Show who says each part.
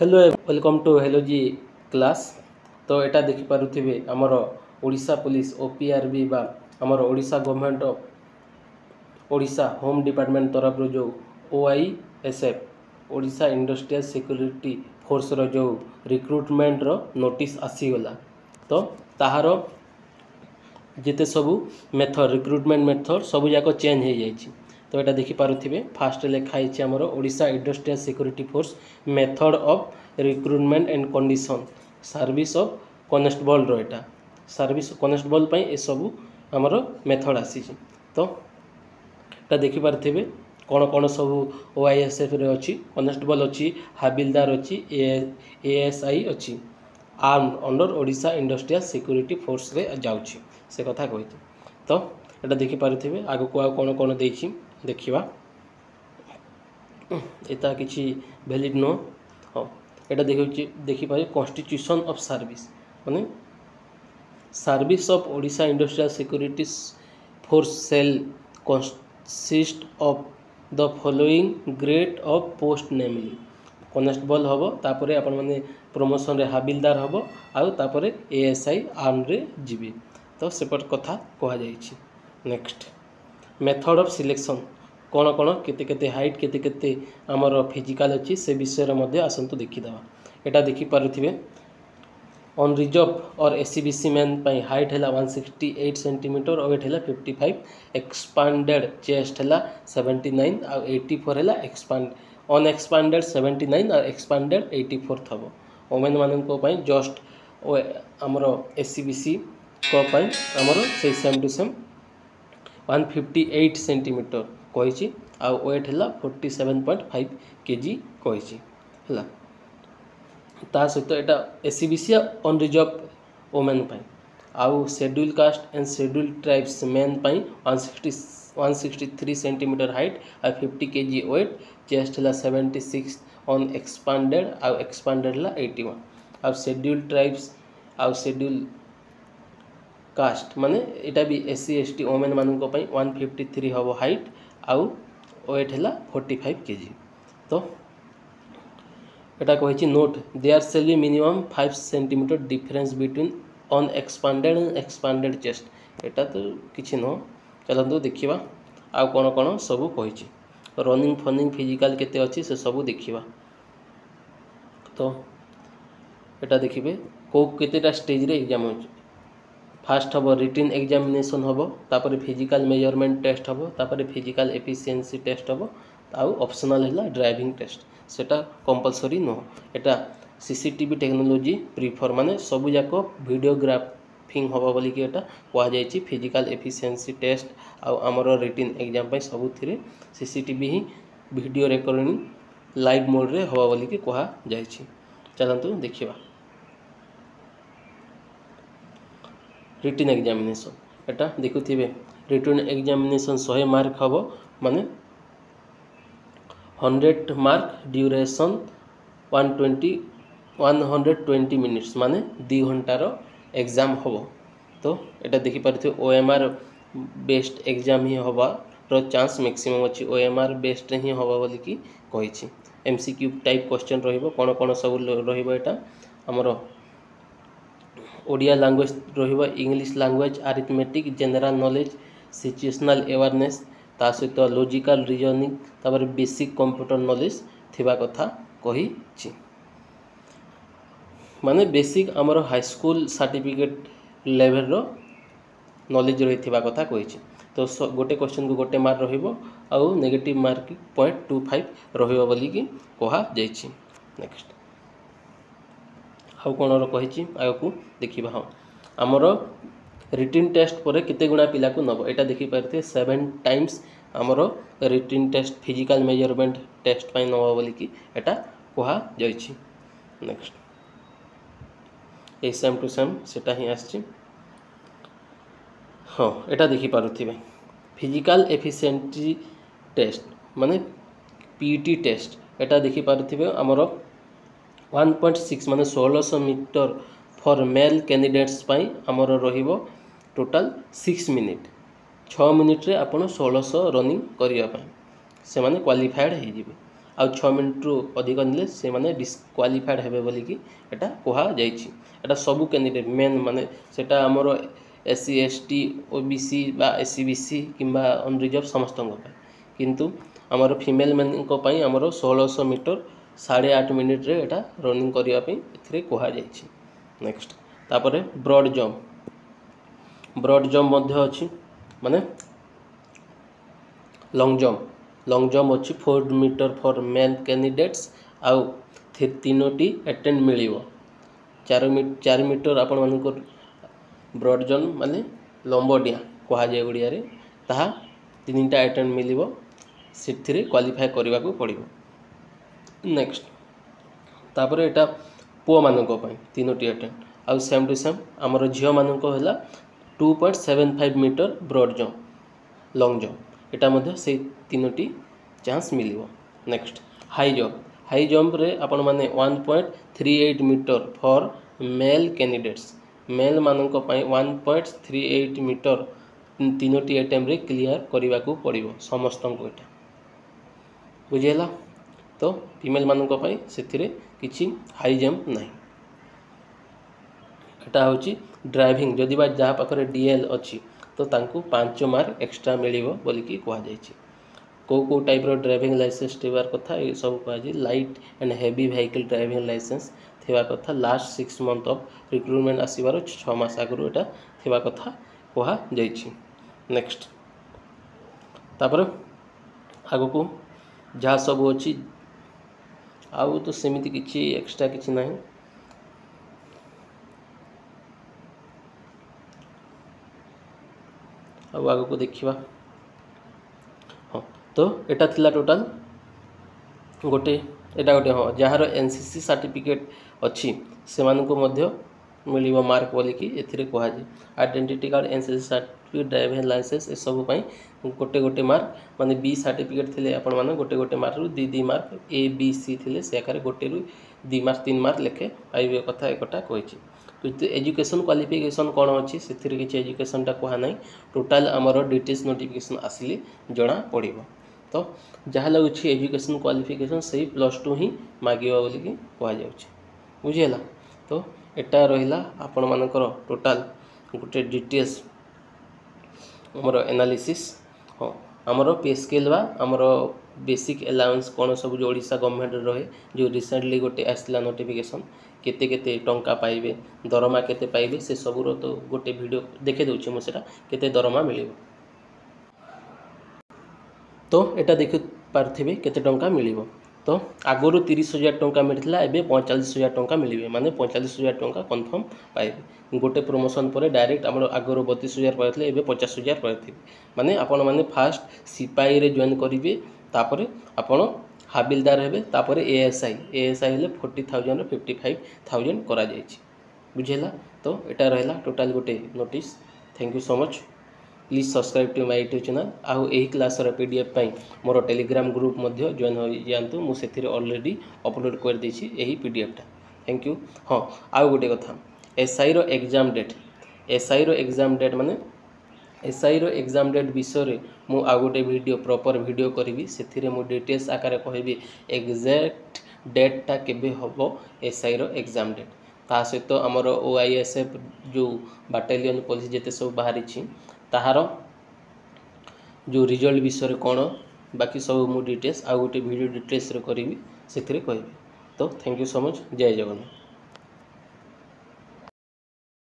Speaker 1: Hello welcome to hello G class. तो यहाँ देखिपे आमर ओडिशा पुलिस ओपीआरबी बा आमर Odisha government Odisha home department तरफ जो OISF Odisha industrial security force रो जो रिक्रुटमेंट रो नोटिस आसीगला। तो ताहार जिते सबू मेथड रिक्रुटमेंट मेथड सबू जाक चेंज हो जाइए। तो यहाँ देखिपे फास्ट लिखाई आमर Odisha industrial security force method of recruitment and condition service of constable रो एटा सर्विस कनेस्टेबल पे ये सबू आमर मेथड आसी। तो यहाँ देखिपे कौन कौन सब ओआईएसएफ रे अच्छी कनेस्टेबल अच्छी हाबिलदार अच्छी एएसआई अच्छी arm under Odisha industrial security force रे जाउछि से कथा कही। तो यहाँ देखिपे आग को आ कौन कौन देखी देखा एटा किसी वैलिड नो। हाँ यहाँ देखिपारे कॉन्स्टिट्यूशन ऑफ सर्विस माने service of Odisha industrial security force shall consist of the following grade of post namely constable हम तापर आपण मैंने प्रमोशन रे हाबिलदार हम आउ तापर एएसआई आर्म रे जीवे। तो सेपट कथा कह जाइछि। नेक्स्ट मेथड ऑफ सिलेक्शन कौन कौन केते हाइट केते आमर फिजिकल अच्छी से विषय में आसतु देखीदे। यहाँ देखिपे ऑन रिजर्व और एससीबीसी मैन पाई हाइट है 168 सेंटीमीटर और वेट है 55 एक्सपांडेड चेस्ट है 79 और 84 है एक्सपांड ऑन एक्सपांडेड 79 और एक्सपांडेड 84 थब। वोमेन मान जस्ट आमर एससीबीसी आमर से सेम टू सेम 158 सेंटीमीटर कही आ वेट है 47.5 kg कही है। ता सहित यहाँ एससीबीसी ऑन रिजर्व वोमेन आउ schedule caste and schedule tribes men 163 centimetre height आ 50 kg वेट चेस्ट है 76 ऑन एक्सपांडेड आउ एक्सपांडेड है 81 आउ शेड्यूल ट्राइब्स आउ शेड्यूल कास्ट माने इटा भी एससी एसटी वोमेन मानन 153 हम हाइट आउ वेट है 45 kg। तो यहाँ कही note there shall be minimum 5 centimetre difference between unexpanded and expanded chest. यहाँ तो किसी नुह चलते देखा आउ कौन कौन सब कही रनिंग फनिंग फिजिकल केते अच्छी से सब देखा। तो यहाँ देखिए कौ केतेटा स्टेज रे एग्जाम हो फास्ट हम रिटन एग्जामिनेशन हम तापर फिजिकल मेजरमेंट टेस्ट हम तापर फिजिकल एफिशिएंसी टेस्ट हम आउ ऑप्शनल है ड्राइविंग टेस्ट सेटा कंपलसरी नुह। एटा सीसीटीवी टेक्नोलोजी प्रिफर माने सबू जाक वीडियोग्राफिंग हम बोली कि एटा कह जाइए फिजिकल एफिशिएंसी टेस्ट आउ आमर रिटन एग्जाम पे सबुथिरे सीसीटीवी ही वीडियो रिकॉर्डिंग लाइव मोड रे हवा बोली कि कह जाइए। चलतु देखा रिटन एग्जामिनेशन एटा देखुथिबे रिटन एग्जामिनेशन 100 मार्क हम माने 100 मार्क ड्यूरेशन 120 मिनिट्स माने 2 घंटार एग्जाम हम। तो यहाँ देखिपे ओएमआर बेस्ड एग्जाम ही हबार चांस मैक्सिमम अच्छी ओएमआर बेस्ड ही हम बोली कि कही एमसीक्यू टाइप क्वेश्चन रहिबो कौन कौन सब रहिबो एटा हमर ओडिया लैंग्वेज रहिबो English language arithmetic general knowledge situational awareness ता सहित लॉजिकल रीजनिंग तापर बेसिक कंप्यूटर नॉलेज थिबा कथा कही माने बेसिक आमर हाई स्कूल सर्टिफिकेट लेवल रो नॉलेज रही थिबा कथा कही। तो गोटे क्वेश्चन को गोटे मार्क रहिबो आउ नेगेटिव मार्क 0.25 रहिबो बोली कि कहा जाइछि। नेक्स्ट आउ कौन कही आगू देखा। हाँ आमर रिटन टेस्ट पर केते गुणा पिला को नब यहाँ देखिपे 7 टाइम्स आमर written test physical measurement test पाई नब बोली कि एटा कहा जाइछि। नेक्स्ट ए सेम टू सेम सेटा ही आछि। हाँ यहाँ देखिपे फिजिकल एफिशिएंसी टेस्ट माने पीटी टेस्ट यहाँ देखिपे आमर 1.6 माने 1600 मीटर फॉर मेल कैंडिडेट्स पाई आमर रहिबो टोटल 6 मिनिट 6 मिनिट रे आपण 1600 रनिंग करिया पाई से माने क्वालिफाइड हो जिवे। आउ 6 मिनिट रु अधिक नेले से माने डिस्क्वालिफाइड हेबे बोली कि एटा कोहा जाइछि। एटा सबु कैंडिडेट मेन माने सेटा हमरो SC ST OBC बा SCBC किंबा अनरिजर्व समस्त किंतु आमर फीमेल मैन आमर 1600 मीटर 8.5 मिनिट रे एटा रनिंग करिया पे एथिरे कोहा जाइछि। नेक्स्ट तापरे ब्रॉड जंप मध्य अछि माने लॉन्ग जंप अच्छी 4 मीटर फॉर मेल कैंडिडेट्स आउ तीनोटी अटेंड मिलिवो 4 मीटर आपण मानक ब्रॉड जंप माने लंबडिया कहा जाए ओडिया रे ताहा 3टा अटेंड मिलिवो सिथिरे क्वालिफाई करबा को पड़िबो। नेक्स्ट तापर एटा पुओ मानक पय 3टी अटेंड आउ सेम टू सेम हमर झियो मानक होला 2.75 metre broad jump long jump एटा मध्ये से 3टी चांस मिलिवो। नेक्स्ट हाई जंप रे आपण माने 1.38 metre for male candidates male मानक पय 1.38 मीटर 3टी अटेम्प्ट रे क्लियर करबा को पड़िबो समस्त को एटा बुझेला। तो फीमेल मानक पय सेथिरे किछि हाई जंप नाही। एटा होची ड्राइविंग जदि बा जहा पाखरे DL अछि तो तांको 5 मार्क एक्स्ट्रा मिलिवो बोली कि कहा जायछि। को टाइप रो ड्राइविंग लाइसेंस टेबार कथा ए सब कहा जी light and heavy vehicle driving licence थिबा कथा लास्ट 6 मंथ ऑफ रिक्रूटमेंट आसीबार 6 मास आगु एटा थिबा कथा कहा जायछि। नेक्स्ट तापर आगु को जहा सब अछि आउ तो सेमिति किछि एक्स्ट्रा किछि नाही। अब आगु को देखिबा हाँ तो एटा थिला टोटल गोटे हाँ जार NCC सर्टिफिकेट अच्छी से मानक मध्य मिलिबो मार्क बोली कि एथिरे कहा जे identity card NCC certificate driving licence ए सब पई गोटे मार्क माने B सर्टिफिकेट थिले आपण माने गोटे मार्क रु 2 मार्क A B C थिले से आकार गोटे रु 2 मार्क 3 मार्क लेखे पाइबे कथा एकटा कहिछि। तो एजुकेशन क्वालिफिकेशन कौन अच्छी से किसी एजुकेशनटा कहा ना टोटाल आमर डिटेल्स नोटिफिकेशन आसिले जना पड़ो। तो जहाँ लगुच एजुकेशन क्वालिफिकेशन से +2 ही मागिबा बोली कि कहा जाउछि बुझिला। तो एटा रहिला आपण मानकर टोटाल गोटे डिटेल्स आमर एनालिसिस हाँ आमर पे स्केल बा आमर बेसिक अलाउंस कौन सब जो ओडिशा गवर्नमेंट रहे जो रिसेंटली गोटे आसला नोटिफिकेशन केते केते टंका पाइबे दरमा केते पाइबे से सबुरो तो गोटे वीडियो देखे दउछि मु सेटा केते दरमा मिलिबो। तो एटा देखि पारथिबे केते टंका मिलिबो। तो आगुरु 30,000 टंका मिलथिला एबे 45,000 टंका मिलिबे माने 45,000 टंका कंफर्म पाइबे। गोटे प्रमोशन परे डायरेक्ट हमर आगुरु 32,000 पाइथले एबे 50,000 पाइथिबे माने आपण माने फास्ट सिपाही रे जॉइन करिवे तापरे आपण हाबिलदार हेबे तापरे ASI हेले 40,000 रो 55,000 करा जायछि बुझेला। तो एटा रहला टोटल गोटे notice. Thank you so much. Please subscribe to my YouTube channel आउ एही क्लास रो PDF पई मोर टेलीग्राम ग्रुप मध्य जॉइन हो जानतु मु सेथिरे ऑलरेडी अपलोड कर देछि एही PDF टा। Thank you. हाँ आउ गोटे कथा SI रो एग्जाम डेट माने SI रो एग्जाम डेट विषय मु आ गोटे वीडियो प्रॉपर वीडियो करी से मु डिटेल्स आकार कहबी एग्जैक्ट डेटा केबे हबो SI रो एग्जाम डेट ता सहित आमर OISF जो बाटालियन पुलिस जेते सब बाहरी ताहार जो रिजल्ट विषय कौन बाकी सब मु डिटेल्स आ गोटे वीडियो डिटेल्स रे करी से कहबी। तो थैंक यू सो मच। जय जगन्नाथ।